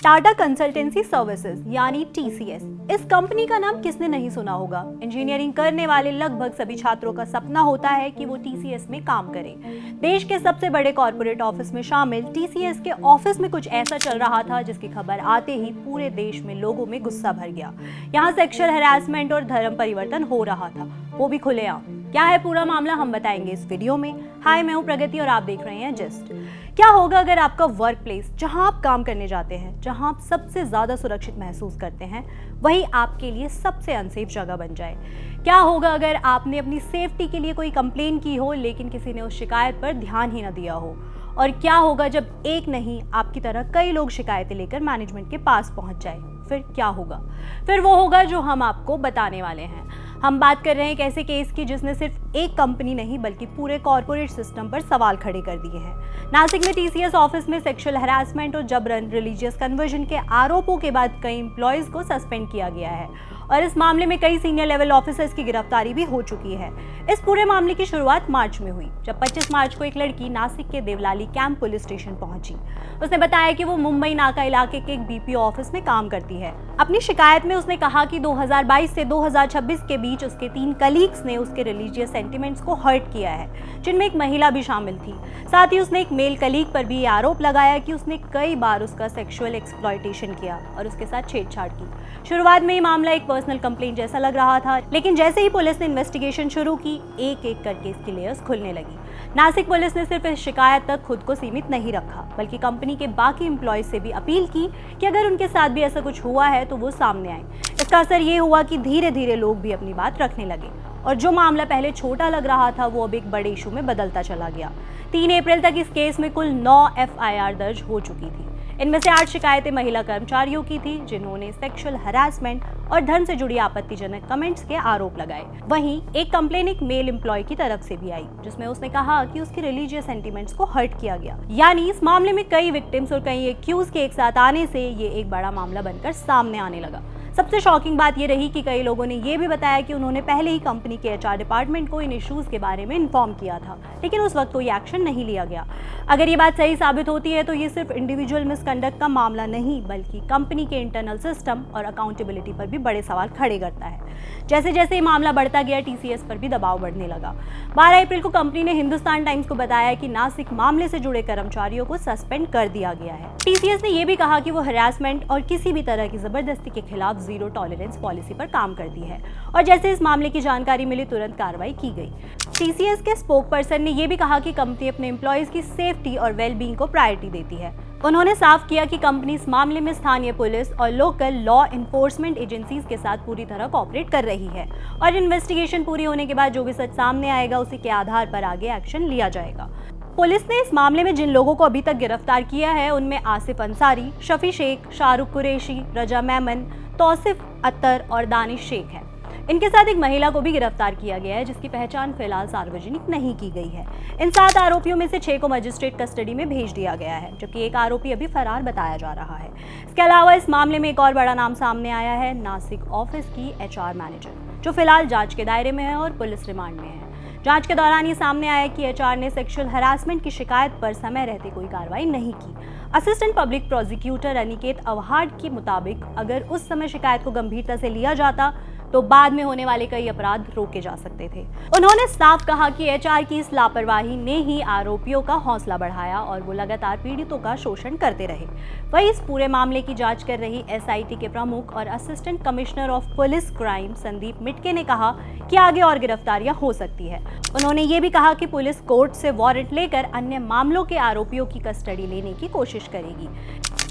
Tata consultancy services यानी TCS. इस company का नाम किसने नहीं सुना होगा। इंजीनियरिंग करने वाले लगभग सभी छात्रों का सपना होता है कि वो टीसीएस में काम करें। देश के सबसे बड़े कॉर्पोरेट ऑफिस में शामिल टीसीएस के ऑफिस में कुछ ऐसा चल रहा था जिसकी खबर आते ही पूरे देश में लोगों में गुस्सा भर गया। यहाँ सेक्सुअल हैरेसमेंट और धर्म परिवर्तन हो रहा था, वो भी खुलेआम। क्या है पूरा मामला, हम बताएंगे इस वीडियो में। हाय, मैं हूं प्रगति और आप देख रहे हैं जस्ट। क्या होगा अगर आपका वर्क प्लेस, जहां आप काम करने जाते हैं, जहां आप सबसे ज्यादा सुरक्षित महसूस करते हैं, वही आपके लिए सबसे अनसेफ जगह बन जाए। क्या होगा अगर आपने अपनी सेफ्टी के लिए कोई कंप्लेन की हो लेकिन किसी ने उस शिकायत पर ध्यान ही न दिया हो। और क्या होगा जब एक नहीं आपकी तरह कई लोग शिकायतें लेकर मैनेजमेंट के पास पहुंच जाए। फिर क्या होगा? फिर वो होगा जो हम आपको बताने वाले हैं। हम बात कर रहे हैं एक ऐसे केस की जिसने सिर्फ एक कंपनी नहीं बल्कि पूरे कॉर्पोरेट सिस्टम पर सवाल खड़े कर दिए हैं। नासिक में टीसीएस ऑफिस में सेक्सुअल हैरेसमेंट और जबरन रिलीजियस कन्वर्जन के आरोपों के बाद कई एम्प्लॉयज को सस्पेंड किया गया है और इस मामले में कई सीनियर लेवल ऑफिसर्स की गिरफ्तारी भी हो चुकी है। इस पूरे मामले की शुरुआत मार्च में हुई, जब 25 मार्च को एक लड़की नासिक के देवलाली कैंप पुलिस स्टेशन पहुंची। उसने बताया कि वो मुंबई नाका इलाके के एक बीपीओ ऑफिस में काम करती है। अपनी शिकायत में उसने कहा कि 2022 से 2026 के बीच उसके 3 कलीग्स ने उसके रिलीजियस सेंटिमेंट्स को हर्ट किया है, जिनमें एक महिला भी शामिल थी। साथ ही उसने एक मेल कलीग पर भी ये आरोप लगाया कि उसने कई बार उसका सेक्सुअल एक्सप्लॉयटेशन किया और उसके साथ छेड़छाड़ की। शुरुआत में ये मामला एक पर्सनल कंप्लेंट जैसा लग रहा था, लेकिन जैसे ही पुलिस ने इन्वेस्टिगेशन शुरू की, एक एक करके इसकी लेयर्स खुलने लगी। नासिक पुलिस ने सिर्फ इस शिकायत तक खुद को सीमित नहीं रखा, बल्कि कंपनी के बाकी एम्प्लॉयज से भी अपील की कि अगर उनके साथ भी ऐसा कुछ हुआ है तो वो सामने आए। इसका असर ये हुआ कि धीरे धीरे लोग भी अपनी बात रखने लगे और जो मामला पहले छोटा लग रहा था वो अब एक बड़े इशू में बदलता चला गया। 3 अप्रैल तक इस केस में कुल 9 एफआईआर दर्ज हो चुकी थी। इनमें से 8 शिकायतें महिला कर्मचारियों की थी, जिन्होंने सेक्सुअल हैरेसमेंट और धर्म से जुड़ी आपत्तिजनक कमेंट्स के आरोप लगाए। वहीं एक कंप्लेन एक मेल एम्प्लॉय की तरफ से भी आई, जिसमें उसने कहा कि उसके रिलीजियस सेंटिमेंट्स को हर्ट किया गया। यानी इस मामले में कई विक्टिम्स और कई एक्यूज के एक साथ आने से ये एक बड़ा मामला बनकर सामने आने लगा। सबसे शॉकिंग बात ये रही कि कई लोगों ने ये भी बताया कि उन्होंने पहले ही कंपनी के एचआर डिपार्टमेंट को इन इश्यूज के बारे में इन्फॉर्म किया था, लेकिन उस वक्त कोई एक्शन नहीं लिया गया। अगर ये बात सही साबित होती है तो ये सिर्फ इंडिविजुअल मिसकंडक्ट का मामला नहीं, बल्कि कंपनी के इंटरनल सिस्टम और अकाउंटेबिलिटी पर भी बड़े सवाल खड़े करता है। जैसे जैसे ये मामला बढ़ता गया, टीसीएस पर भी दबाव बढ़ने लगा। 12 अप्रैल को कंपनी ने हिंदुस्तान टाइम्स को बताया कि नासिक मामले से जुड़े कर्मचारियों को सस्पेंड कर दिया गया है। टीसीएस ने यह भी कहा कि वो हैरेसमेंट और किसी भी तरह की जबरदस्ती के खिलाफ जीरो टॉलरेंस पॉलिसी पर काम करती है और जैसे इस मामले की जानकारी मिली तुरंत कार्रवाई की गई। टीसीएस के स्पोक पर्सन ने यह भी कहा कि कंपनी अपने एम्प्लॉयज की सेफ्टी और वेलबींग को प्रायोरिटी देती है। उन्होंने साफ किया कि कंपनी इस मामले में स्थानीय पुलिस और लोकल लॉ इन्फोर्समेंट एजेंसीज के साथ पूरी तरह कोऑपरेट कर रही है और इन्वेस्टिगेशन पूरी होने के बाद जो भी सच सामने आएगा उसी के आधार पर आगे एक्शन लिया जाएगा। पुलिस ने इस मामले में जिन लोगों को अभी तक गिरफ्तार किया है उनमें आसिफ अंसारी, शफी शेख, शाहरुख कुरैशी, रजा मेमन, तौसिफ अत्तर और दानिश शेख है। इनके साथ एक महिला को भी गिरफ्तार किया गया है, जिसकी पहचान फिलहाल सार्वजनिक नहीं की गई है। इन 7 आरोपियों में से 6 को मजिस्ट्रेट कस्टडी में भेज दिया गया है, जबकि एक आरोपी अभी फरार बताया जा रहा है। इसके अलावा इस मामले में एक और बड़ा नाम सामने आया है, नासिक ऑफिस की एचआर मैनेजर, जो फिलहाल जांच के दायरे में है और पुलिस रिमांड में है। जांच के दौरान ये सामने आया कि एचआर ने सेक्सुअल हैरेसमेंट की शिकायत पर समय रहते कोई कार्रवाई नहीं की। असिस्टेंट पब्लिक प्रोसिक्यूटर अनिकेत अवहाड के मुताबिक अगर उस समय शिकायत को गंभीरता से लिया जाता तो बाद में होने वाले कई अपराध रोके जा सकते थे। उन्होंने साफ कहा कि एचआर की इस लापरवाही ने ही आरोपियों का हौसला बढ़ाया और वो लगातार पीड़ितों का शोषण करते रहे। वहीं इस पूरे मामले की जांच कर रही एसआईटी के प्रमुख और assistant commissioner of police crime Sandeep Mitke ने कहा कि आगे और गिरफ्तारियां हो सकती है। उन्होंने ये भी कहा कि पुलिस कोर्ट से वारंट लेकर अन्य मामलों के आरोपियों की कस्टडी लेने की कोशिश करेगी।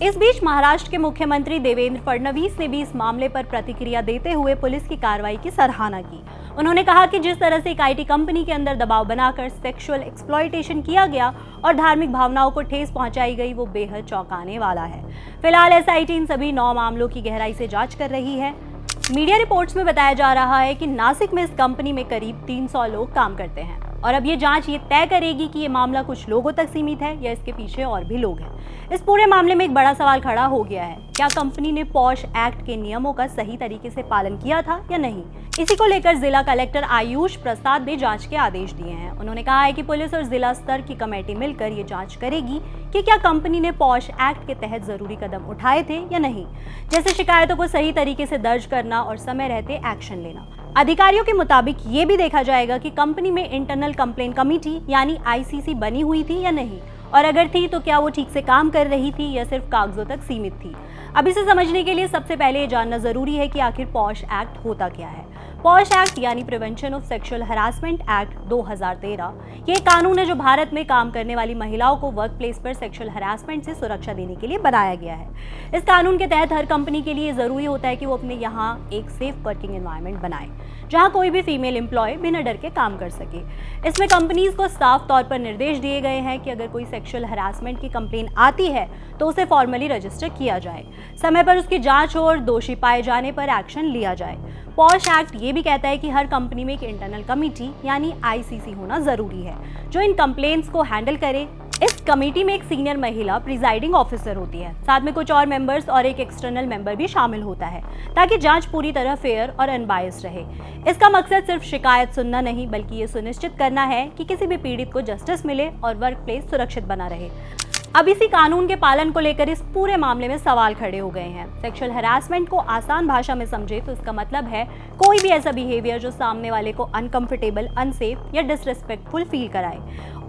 इस बीच महाराष्ट्र के मुख्यमंत्री देवेंद्र फडणवीस ने भी इस मामले पर प्रतिक्रिया देते हुए पुलिस की कार्रवाई की सराहना की। उन्होंने कहा कि जिस तरह से एक आईटी कंपनी के अंदर दबाव बनाकर सेक्सुअल एक्सप्लॉयटेशन किया गया और धार्मिक भावनाओं को ठेस पहुंचाई गई, वो बेहद चौंकाने वाला है। फिलहाल एसआईटी इन सभी 9 मामलों की गहराई से जांच कर रही है। मीडिया रिपोर्ट्स में बताया जा रहा है कि नासिक में इस कंपनी में करीब 300 लोग काम करते हैं। और अब ये जांच ये तय करेगी कि ये मामला कुछ लोगों तक सीमित है या इसके पीछे और भी लोग हैं। इस पूरे मामले में एक बड़ा सवाल खड़ा हो गया है, क्या कंपनी ने पॉश एक्ट के नियमों का सही तरीके से पालन किया था या नहीं। इसी को लेकर जिला कलेक्टर आयुष प्रसाद ने जांच के आदेश दिए हैं। उन्होंने कहा है कि पुलिस और जिला स्तर की कमेटी मिलकर ये जांच करेगी कि क्या कंपनी ने पॉश एक्ट के तहत जरूरी कदम उठाए थे या नहीं, जैसे शिकायतों को सही तरीके से दर्ज करना और समय रहते एक्शन लेना। अधिकारियों के मुताबिक ये भी देखा जाएगा कि कंपनी में इंटरनल कंप्लेंट कमेटी यानी आईसीसी बनी हुई थी या नहीं, और अगर थी तो क्या वो ठीक से काम कर रही थी या सिर्फ कागजों तक सीमित थी। अब इसे समझने के लिए सबसे पहले ये जानना जरूरी है कि आखिर पॉश एक्ट होता क्या है। पॉश एक्ट यानी prevention of sexual harassment act 2013 ये कानून है जो भारत में काम करने वाली महिलाओं को वर्क प्लेस पर सेक्सुअल हरासमेंट से सुरक्षा देने के लिए बनाया गया है। इस कानून के तहत हर कंपनी के लिए जरूरी होता है कि वो अपने यहाँ एक सेफ वर्किंग एनवायरनमेंट बनाए जहाँ कोई भी फीमेल एम्प्लॉय बिना डर के काम कर सके। इसमें कंपनीज को साफ तौर पर निर्देश दिए गए हैं कि अगर कोई सेक्सुअल हरासमेंट की कंप्लेन आती है तो उसे फॉर्मली रजिस्टर किया जाए, समय पर उसकी जांच हो और दोषी पाए जाने पर एक्शन लिया जाए। पॉश एक्ट ये भी कहता है कि हर कंपनी में एक इंटरनल कमेटी यानी आईसीसी होना जरूरी है जो इन कंप्लेंट्स को हैंडल करे। इस कमेटी में एक सीनियर महिला प्रिजाइडिंग ऑफिसर होती है, साथ में कुछ और मेंबर्स और एक एक्सटर्नल मेंबर भी शामिल होता है ताकि जांच पूरी तरह फेयर और अनबायस्ड रहे। इसका मकसद सिर्फ शिकायत सुनना नहीं बल्कि ये सुनिश्चित करना है कि किसी भी पीड़ित को जस्टिस मिले और वर्क प्लेस सुरक्षित बना रहे। अब इसी कानून के पालन को लेकर इस पूरे मामले में सवाल खड़े हो गए हैं। सेक्सुअल हरासमेंट को आसान भाषा में समझे तो इसका मतलब है कोई भी ऐसा बिहेवियर जो सामने वाले को अनकंफर्टेबल, अनसेफ या डिसरिस्पेक्टफुल फील कराए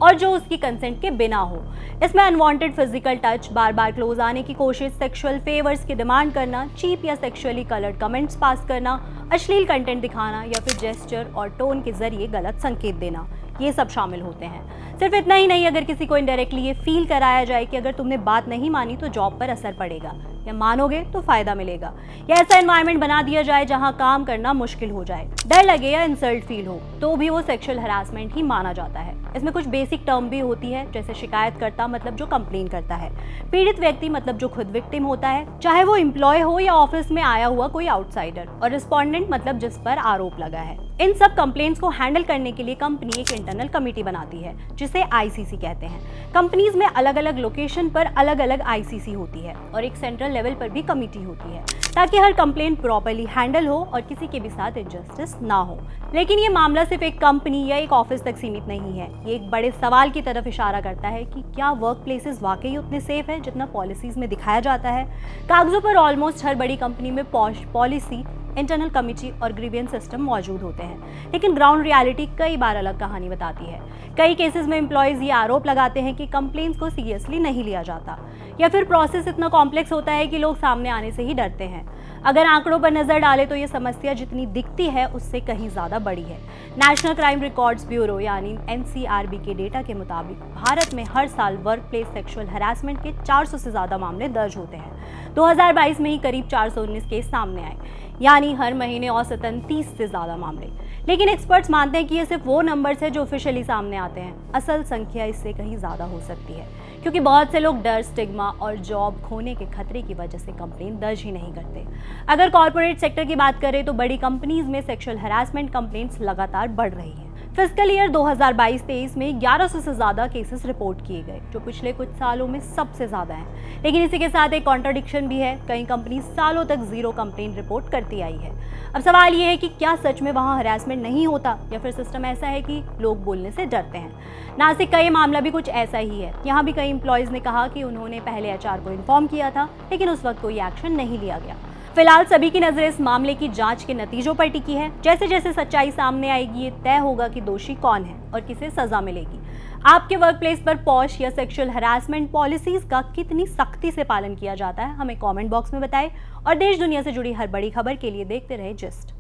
और जो उसकी कंसेंट के बिना हो। इसमें अनवांटेड फिजिकल टच, बार बार क्लोज आने की कोशिश, सेक्सुअल फेवर्स की डिमांड करना, चीप या सेक्सुअली कलर्ड कमेंट्स पास करना, अश्लील कंटेंट दिखाना या फिर जेस्चर और टोन के जरिए गलत संकेत देना, ये सब शामिल होते हैं। सिर्फ इतना ही नहीं, अगर किसी को इनडायरेक्टली ये फील कराया जाए कि अगर तुमने बात नहीं मानी तो जॉब पर असर पड़ेगा या मानोगे तो फायदा मिलेगा, या ऐसा एनवायरनमेंट बना दिया जाए जहां काम करना मुश्किल हो जाए, डर लगे या इंसल्ट फील हो, तो भी वो सेक्सुअल हरासमेंट ही माना जाता है। इसमें कुछ बेसिक टर्म भी होती है, जैसे शिकायतकर्ता मतलब जो कंप्लेन करता है, पीड़ित व्यक्ति मतलब जो खुद विक्टिम होता है चाहे वो एम्प्लॉय हो या ऑफिस में आया हुआ कोई आउटसाइडर, और रिस्पोंडेंट मतलब जिस पर आरोप लगा है। इन सब कंप्लेंट्स को हैंडल करने के लिए कंपनी एक इंटरनल कमेटी बनाती है जिसे आईसीसी कहते हैं। कंपनीज में अलग अलग लोकेशन पर अलग अलग आईसीसी होती है और एक सेंट्रल लेवल पर भी कमेटी होती है ताकि हर कंप्लेंट प्रॉपर्ली हैंडल हो और किसी के भी साथ इनजस्टिस ना हो। लेकिन ये मामला सिर्फ एक कंपनी या एक ऑफिस तक सीमित नहीं है, ये एक बड़े सवाल की तरफ इशारा करता है कि क्या वर्क प्लेसेस वाकई उतने सेफ है जितना पॉलिसीज में दिखाया जाता है। कागजों पर ऑलमोस्ट हर बड़ी कंपनी में पॉलिसी, इंटरनल कमेटी और ग्रीवियंस सिस्टम मौजूद होते हैं, लेकिन ग्राउंड रियलिटी कई बार अलग कहानी बताती है। कई केसेस में एम्प्लॉयज ये आरोप लगाते हैं कि कंप्लेंट्स को सीरियसली नहीं लिया जाता या फिर प्रोसेस इतना कॉम्प्लेक्स होता है कि लोग सामने आने से ही डरते हैं। अगर आंकड़ों पर नजर डालें तो ये समस्या जितनी दिखती है उससे कहीं ज्यादा बड़ी है। नेशनल क्राइम रिकॉर्ड्स ब्यूरो यानी एनसीआरबी के डेटा के मुताबिक भारत में हर साल वर्क प्लेस सेक्सुअल हरासमेंट के 400 से ज्यादा मामले दर्ज होते हैं। 2022 में ही करीब 419 केस सामने आए, यानी हर महीने औसतन 30 से ज्यादा मामले। लेकिन एक्सपर्ट्स मानते हैं कि ये सिर्फ वो नंबर्स हैं जो ऑफिशियली सामने आते हैं। असल संख्या इससे कहीं ज्यादा हो सकती है क्योंकि बहुत से लोग डर, स्टिग्मा और जॉब खोने के खतरे की वजह से कंप्लेंट दर्ज ही नहीं करते। अगर कॉर्पोरेट सेक्टर की बात करें तो बड़ी कंपनीज में सेक्सुअल हरासमेंट कंप्लेंट्स लगातार बढ़ रही हैं। फिस्कल ईयर 2022-23 में 1100 से ज्यादा केसेस रिपोर्ट किए गए, जो पिछले कुछ सालों में सबसे ज्यादा हैं। लेकिन इसी के साथ एक कॉन्ट्रडिक्शन भी है, कई कंपनी सालों तक जीरो कंप्लेंट रिपोर्ट करती आई है। अब सवाल ये है कि क्या सच में वहाँ हरासमेंट नहीं होता या फिर सिस्टम ऐसा है कि लोग बोलने से डरते हैं। नासिक का ये मामला भी कुछ ऐसा ही है। यहाँ भी कई एम्प्लॉयज ने कहा कि उन्होंने पहले एचआर को इन्फॉर्म किया था लेकिन उस वक्त कोई एक्शन नहीं लिया गया। फिलहाल सभी की नजर इस मामले की जांच के नतीजों पर टिकी है। जैसे जैसे सच्चाई सामने आएगी ये तय होगा कि दोषी कौन है और किसे सजा मिलेगी। आपके वर्क प्लेस पर पॉश या सेक्सुअल हरासमेंट पॉलिसीज का कितनी सख्ती से पालन किया जाता है, हमें कमेंट बॉक्स में बताएं और देश दुनिया से जुड़ी हर बड़ी खबर के लिए देखते रहे जिस्ट।